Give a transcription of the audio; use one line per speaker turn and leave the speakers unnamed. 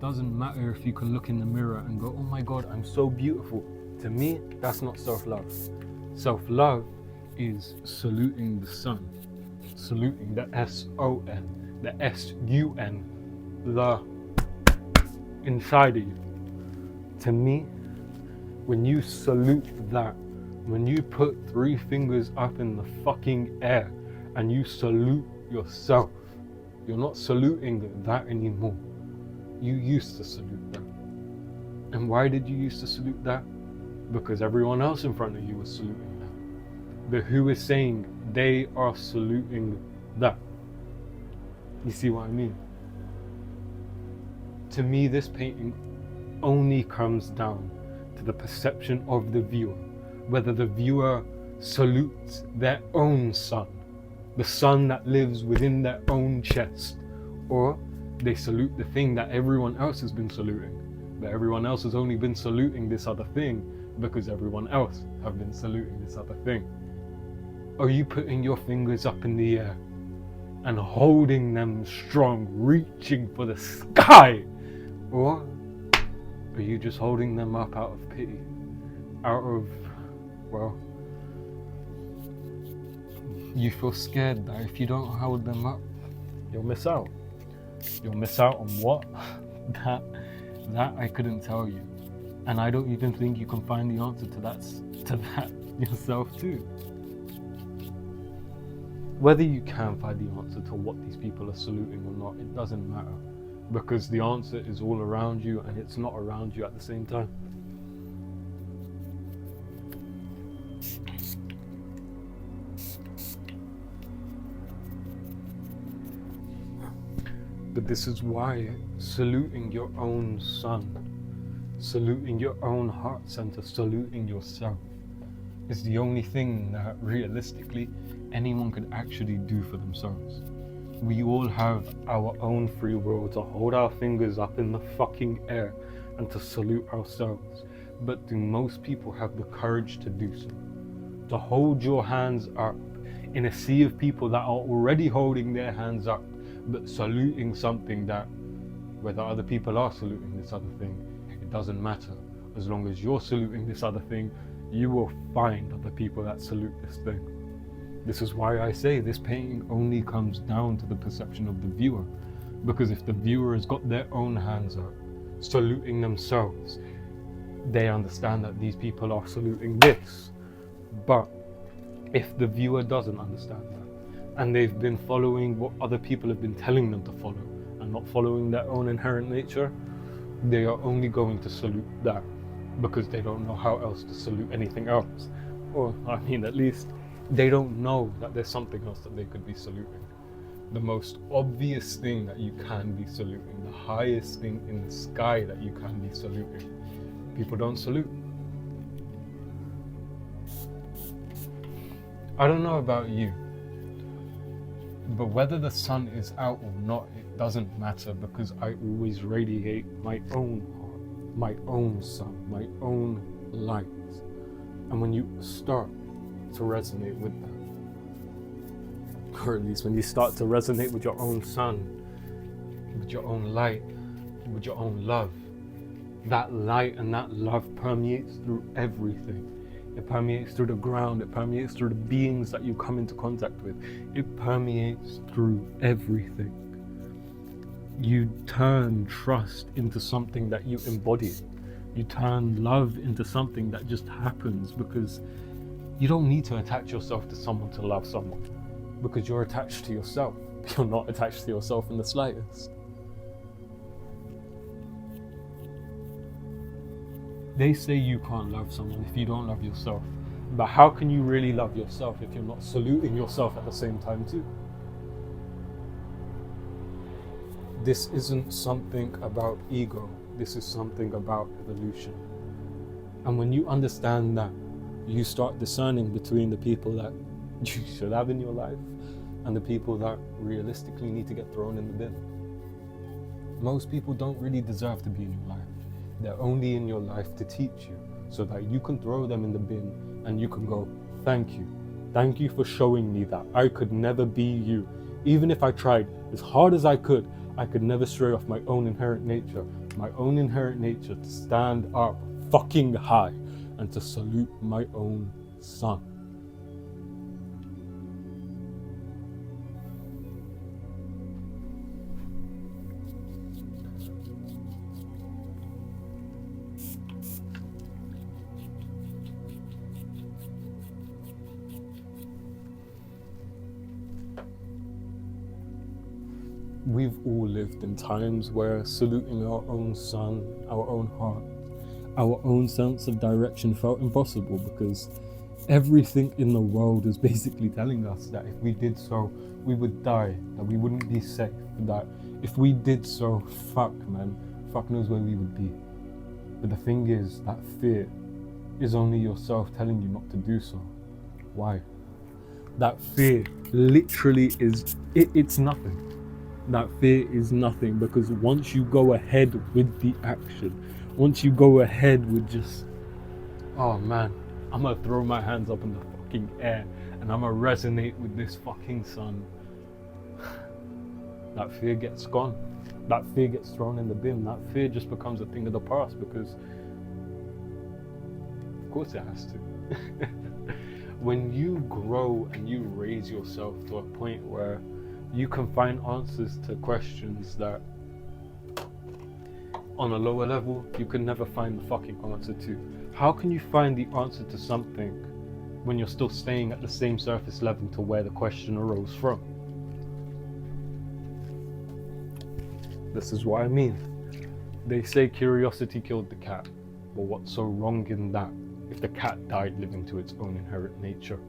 doesn't matter if you can look in the mirror and go, oh my God, I'm so beautiful. To me, that's not self-love. Self-love is saluting the sun, saluting the S-O-N, the S-U-N, the inside of you. To me, when you salute that, when you put 3 fingers up in the fucking air and you salute yourself, you're not saluting that anymore. You used to salute that. And why did you used to salute that? Because everyone else in front of you was saluting that. But who is saying they are saluting that? You see what I mean? To me, this painting only comes down to the perception of the viewer. Whether the viewer salutes their own sun, the sun that lives within their own chest, or they salute the thing that everyone else has been saluting, but everyone else has only been saluting this other thing because everyone else have been saluting this other thing. Are you putting your fingers up in the air and holding them strong, reaching for the sky? Or are you just holding them up out of pity? Out of, well, you feel scared that if you don't hold them up, you'll miss out. You'll miss out on what? That I couldn't tell you. And I don't even think you can find the answer to that yourself too. Whether you can find the answer to what these people are saluting or not, it doesn't matter. Because the answer is all around you and it's not around you at the same time. But this is why saluting your own sun, saluting your own heart center, saluting yourself is the only thing that realistically anyone could actually do for themselves. We all have our own free will to hold our fingers up in the fucking air and to salute ourselves. But do most people have the courage to do so? To hold your hands up in a sea of people that are already holding their hands up, but saluting something that, whether other people are saluting this other thing, it doesn't matter. As long as you're saluting this other thing, you will find other people that salute this thing. This is why I say this painting only comes down to the perception of the viewer. Because if the viewer has got their own hands up, saluting themselves, they understand that these people are saluting this. But if the viewer doesn't understand that, and they've been following what other people have been telling them to follow, and not following their own inherent nature, they are only going to salute that, because they don't know how else to salute anything else. Or, I mean, at least they don't know that there's something else that they could be saluting. The most obvious thing that you can be saluting, the highest thing in the sky that you can be saluting, people don't salute. I don't know about you, but whether the sun is out or not, it doesn't matter, because I always radiate my own heart, my own sun, my own light. And when you start to resonate with that, or at least when you start to resonate with your own sun, with your own light, with your own love, that light and that love permeates through everything. It permeates through the ground, it permeates through the beings that you come into contact with. It permeates through everything. You turn trust into something that you embody. You turn love into something that just happens, because you don't need to attach yourself to someone to love someone, because you're attached to yourself. You're not attached to yourself in the slightest. They say you can't love someone if you don't love yourself. But how can you really love yourself if you're not saluting yourself at the same time too? This isn't something about ego. This is something about evolution. And when you understand that, you start discerning between the people that you should have in your life and the people that realistically need to get thrown in the bin. Most people don't really deserve to be in your life. They're only in your life to teach you, so that you can throw them in the bin and you can go, thank you. Thank you for showing me that I could never be you. Even if I tried as hard as I could never stray off my own inherent nature, my own inherent nature to stand up fucking high and to salute my own sun. We've all lived in times where saluting our own sun, our own heart, our own sense of direction felt impossible, because everything in the world is basically telling us that if we did so, we would die, that we wouldn't be safe, that if we did so, fuck knows where we would be. But the thing is, that fear is only yourself telling you not to do so. Why? That fear literally is, it's nothing. That fear is nothing, because once you go ahead with the action, once you go ahead with just, oh man, I'm gonna throw my hands up in the fucking air and I'm gonna resonate with this fucking sun, that fear gets gone. That fear gets thrown in the bin. That fear just becomes a thing of the past, because of course it has to. When you grow and you raise yourself to a point where you can find answers to questions that on a lower level you can never find the fucking answer to. How can you find the answer to something when you're still staying at the same surface level to where the question arose from? This is what I mean. They say curiosity killed the cat, but what's so wrong in that if the cat died living to its own inherent nature?